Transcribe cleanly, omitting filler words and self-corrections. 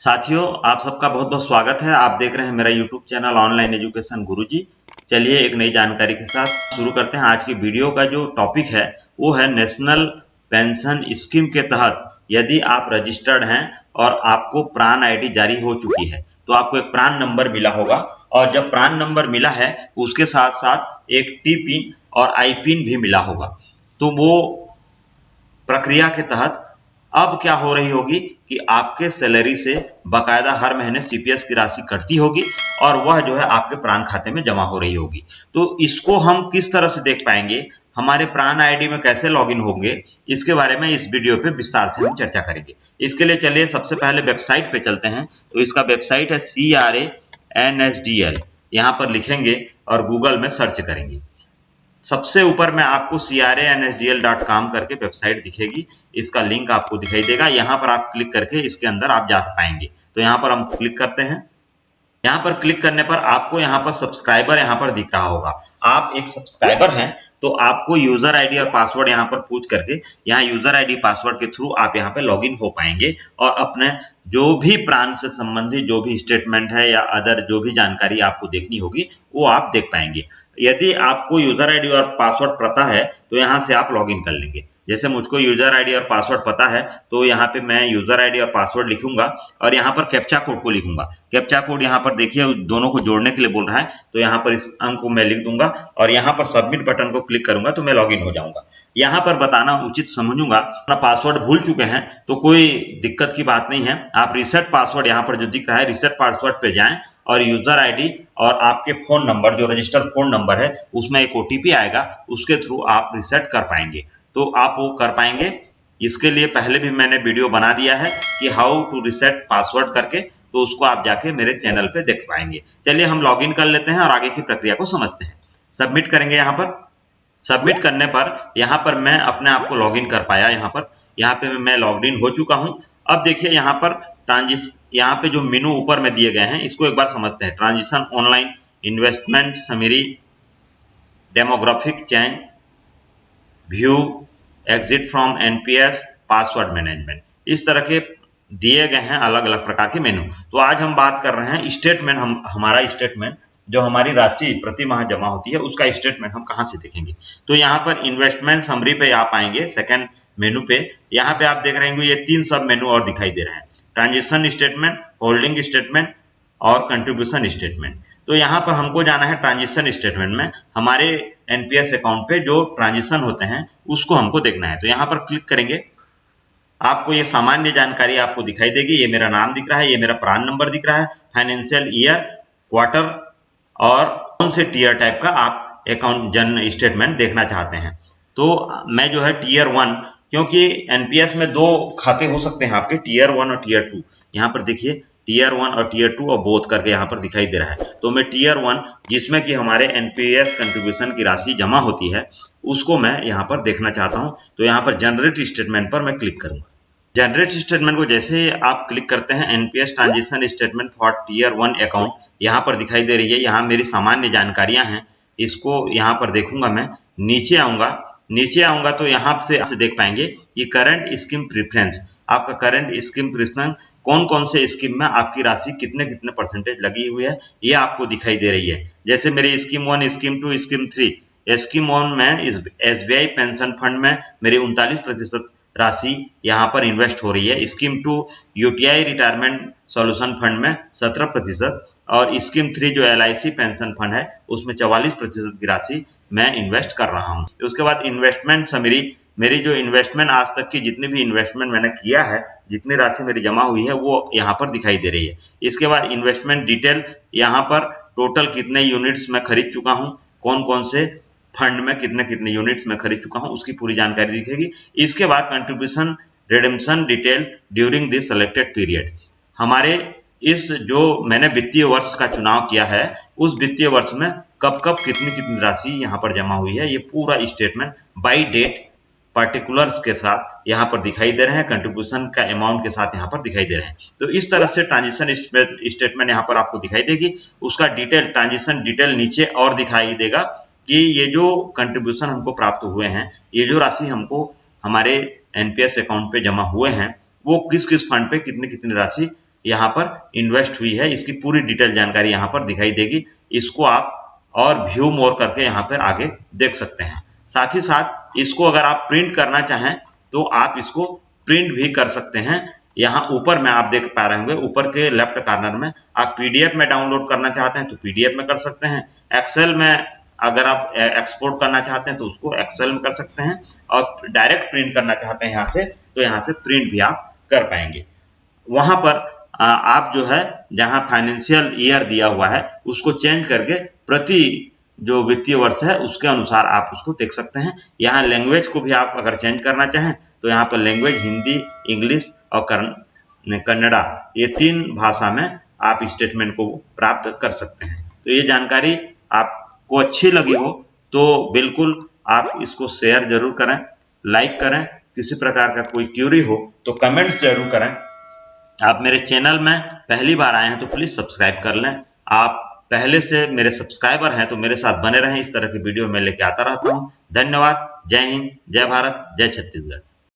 साथियों, आप सबका बहुत बहुत स्वागत है। आप देख रहे हैं मेरा YouTube चैनल ऑनलाइन एजुकेशन गुरुजी। चलिए एक नई जानकारी के साथ शुरू करते हैं। आज की वीडियो का जो टॉपिक है वो है नेशनल पेंशन स्कीम के तहत यदि आप रजिस्टर्ड हैं और आपको प्रान आईडी जारी हो चुकी है तो आपको एक प्रान नंबर मिला होगा, और जब प्रान नंबर मिला है उसके साथ साथ एक टी पिन और आई पिन भी मिला होगा। तो वो प्रक्रिया के तहत अब क्या हो रही होगी कि आपके सैलरी से बकायदा हर महीने सीपीएस की राशि कटती होगी और वह जो है आपके प्राण खाते में जमा हो रही होगी। तो इसको हम किस तरह से देख पाएंगे, हमारे प्राण आईडी में कैसे लॉगिन होंगे, इसके बारे में इस वीडियो पे विस्तार से हम चर्चा करेंगे। इसके लिए चलिए सबसे पहले वेबसाइट पे चलते हैं। तो इसका वेबसाइट है CRANSDL, यहाँ पर लिखेंगे और गूगल में सर्च करेंगे। सबसे ऊपर में आपको CRANSDL.com करके वेबसाइट दिखेगी, इसका लिंक आपको दिखाई देगा। यहाँ पर आप क्लिक करके इसके अंदर आप जा पाएंगे। तो यहाँ पर हम क्लिक करते हैं। यहाँ पर क्लिक करने पर आपको यहाँ पर सब्सक्राइबर यहाँ पर दिख रहा होगा। आप एक सब्सक्राइबर हैं तो आपको यूजर आईडी और पासवर्ड यहाँ पर पूछ करके यहाँ यूजर आईडी पासवर्ड के थ्रू आप यहाँ पे लॉगिन हो पाएंगे और अपने जो भी प्राण से संबंधित जो भी स्टेटमेंट है या अदर जो भी जानकारी आपको देखनी होगी वो आप देख पाएंगे। यदि आपको यूजर आईडी और पासवर्ड पता है तो यहाँ से आप लॉगिन कर लेंगे। जैसे मुझको यूजर आईडी और पासवर्ड पता है तो यहाँ पे मैं यूजर आईडी और पासवर्ड लिखूंगा और यहाँ पर कैप्चा कोड को लिखूंगा। कैप्चा कोड यहाँ पर देखिए दोनों को जोड़ने के लिए बोल रहा है, तो यहाँ पर इस अंक को मैं लिख दूंगा और यहाँ पर सबमिट बटन को क्लिक करूंगा तो मैं लॉगिन हो जाऊंगा। यहाँ पर बताना उचित समझूंगा, अपना पासवर्ड भूल चुके हैं तो कोई दिक्कत की बात नहीं है। आप रिसेट पासवर्ड यहाँ पर जो दिख रहा है रिसेट पासवर्ड पे जाएं और यूजर आईडी और आपके फोन नंबर जो रजिस्टर्ड फोन नंबर है उसमें एक ओटीपी आएगा, उसके थ्रू आप रिसेट कर पाएंगे। तो आप वो कर पाएंगे। इसके लिए पहले भी मैंने वीडियो बना दिया है कि हाउ टू रिसेट पासवर्ड करके, तो उसको आप जाके मेरे चैनल पे देख पाएंगे। चलिए हम लॉगिन कर लेते हैं और आगे की प्रक्रिया को समझते हैं। सबमिट करेंगे। यहाँ पर सबमिट करने पर यहाँ पर मैं अपने आप को लॉगिन कर पाया। यहाँ पे मैं लॉग्ड इन हो चुका हूँ। अब देखिए यहाँ पर यहाँ पे जो मेनू ऊपर में दिए गए हैं इसको एक बार समझते हैं। Transition online, investment summary, demographic change, view, exit from NPS, password management, इस तरह के दिए गए हैं अलग अलग प्रकार के मेनू। तो आज हम बात कर रहे हैं स्टेटमेंट। हमारा स्टेटमेंट जो हमारी राशि प्रति माह जमा होती है उसका स्टेटमेंट हम कहां से देखेंगे। तो यहाँ पर इन्वेस्टमेंट समरी पे आप आएंगे, सेकंड मेनू पे। यहाँ पे आप देख रहे हैं ये 3 सब मेनू और दिखाई दे रहे हैं, ट्रांजिशन स्टेटमेंट, होल्डिंग स्टेटमेंट और कंट्रीब्यूशन स्टेटमेंट। तो यहाँ पर हमको जाना है ट्रांजिशन स्टेटमेंट में, हमारे एनपीएस अकाउंट पे जो ट्रांजिशन होते हैं उसको हमको देखना है। तो यहाँ पर क्लिक करेंगे, आपको ये सामान्य जानकारी आपको दिखाई देगी। ये मेरा नाम दिख रहा है, ये मेरा प्रान नंबर दिख रहा है, फाइनेंशियल ईयर, क्वार्टर और कौन से टीयर टाइप का आप अकाउंट जन स्टेटमेंट देखना चाहते हैं। तो मैं जो है टीयर 1, क्योंकि एनपीएस में 2 खाते हो सकते हैं आपके, टीयर 1 और टीयर 2। यहाँ पर देखिए टीयर 1 और टीयर 2 और बोथ करके यहाँ पर दिखाई दे रहा है। तो मैं टीयर 1 जिसमें कि हमारे एनपीएस कंट्रीब्यूशन की राशि जमा होती है उसको मैं यहाँ पर देखना चाहता हूँ। तो यहाँ पर जनरेट स्टेटमेंट पर मैं क्लिक करूंगा। जनरेट स्टेटमेंट को जैसे आप क्लिक करते हैं, NPS transaction statement for tier 1 account यहाँ पर दिखाई दे रही है। यहाँ मेरी सामान्य जानकारियां हैं, इसको यहाँ पर देखूंगा। मैं नीचे आऊंगा तो यहाँ से देख पाएंगे कि करंट स्कीम प्रेफरेंस, आपका करंट स्कीम प्रेफरेंस कौन कौन से स्कीम में आपकी राशि कितने कितने परसेंटेज लगी हुई है ये आपको दिखाई दे रही है। जैसे मेरी स्कीम 1, स्कीम 2, स्कीम 3। स्कीम 1 में एसबीआई पेंशन फंड में मेरी 39% राशि यहाँ पर इन्वेस्ट हो रही है। Scheme 2 UTI retirement solution fund में 17% और स्कीम 3 जो एलआईसी पेंशन फंड है उसमें 44% की राशि मैं इन्वेस्ट कर रहा हूँ। उसके बाद इन्वेस्टमेंट समरी, मेरी जो इन्वेस्टमेंट आज तक की जितनी भी इन्वेस्टमेंट मैंने किया है, जितनी राशि मेरी जमा हुई है वो यहाँ पर दिखाई दे रही है। इसके बाद इन्वेस्टमेंट डिटेल, यहाँ पर टोटल कितने यूनिट्स मैं खरीद चुका हूँ, कौन कौन से फंड में कितने कितने यूनिट्स में खरीद चुका हूं उसकी पूरी जानकारी दिखेगी। इसके बाद contribution redemption detail during this selected period, हमारे इस जो मैंने वित्तीय वर्ष का चुनाव किया है उस वित्तीय वर्ष में कब कब कितनी कितनी राशि यहाँ पर जमा हुई है, ये पूरा स्टेटमेंट बाय डेट पर्टिकुलर्स के साथ यहाँ पर दिखाई दे रहे हैं, कंट्रीब्यूशन का अमाउंट के साथ यहाँ पर दिखाई दे रहे हैं। तो इस तरह से ट्रांजिशन स्टेटमेंट यहाँ पर आपको दिखाई देगी। उसका डिटेल, ट्रांजिशन डिटेल नीचे और दिखाई देगा कि ये जो कंट्रीब्यूशन हमको प्राप्त हुए हैं, ये जो राशि हमको हमारे एनपीएस अकाउंट पे जमा हुए हैं वो किस किस फंड पे कितनी कितनी राशि यहाँ पर इन्वेस्ट हुई है, इसकी पूरी डिटेल जानकारी यहाँ पर दिखाई देगी। इसको आप और व्यू मोर करके यहाँ पर आगे देख सकते हैं। साथ ही साथ इसको अगर आप प्रिंट करना चाहें तो आप इसको प्रिंट भी कर सकते हैं। यहाँ ऊपर में आप देख पा रहे होंगे, ऊपर के लेफ्ट कॉर्नर में आप पीडीएफ में डाउनलोड करना चाहते हैं तो पीडीएफ में कर सकते हैं। एक्सेल में अगर आप एक्सपोर्ट करना चाहते हैं तो उसको एक्सेल में कर सकते हैं, और डायरेक्ट प्रिंट करना चाहते हैं यहाँ से तो यहाँ से प्रिंट भी आप कर पाएंगे। वहां पर आप जो है जहां फाइनेंशियल ईयर दिया हुआ है उसको चेंज करके प्रति जो वित्तीय वर्ष है उसके अनुसार आप उसको देख सकते हैं। यहाँ लैंग्वेज को भी आप अगर चेंज करना चाहें तो यहाँ पर लैंग्वेज हिंदी, इंग्लिश और कन्नड़ा, ये 3 भाषा में आप स्टेटमेंट को प्राप्त कर सकते हैं। तो ये जानकारी आपको अच्छी लगी हो तो बिल्कुल आप इसको शेयर जरूर करें, लाइक करें। किसी प्रकार का कोई क्यूरी हो तो कमेंट्स जरूर करें। आप मेरे चैनल में पहली बार आए हैं तो प्लीज सब्सक्राइब कर लें। आप पहले से मेरे सब्सक्राइबर हैं तो मेरे साथ बने रहें, इस तरह की वीडियो मैं लेके आता रहता हूं। धन्यवाद। जय हिंद, जय भारत, जय छत्तीसगढ़।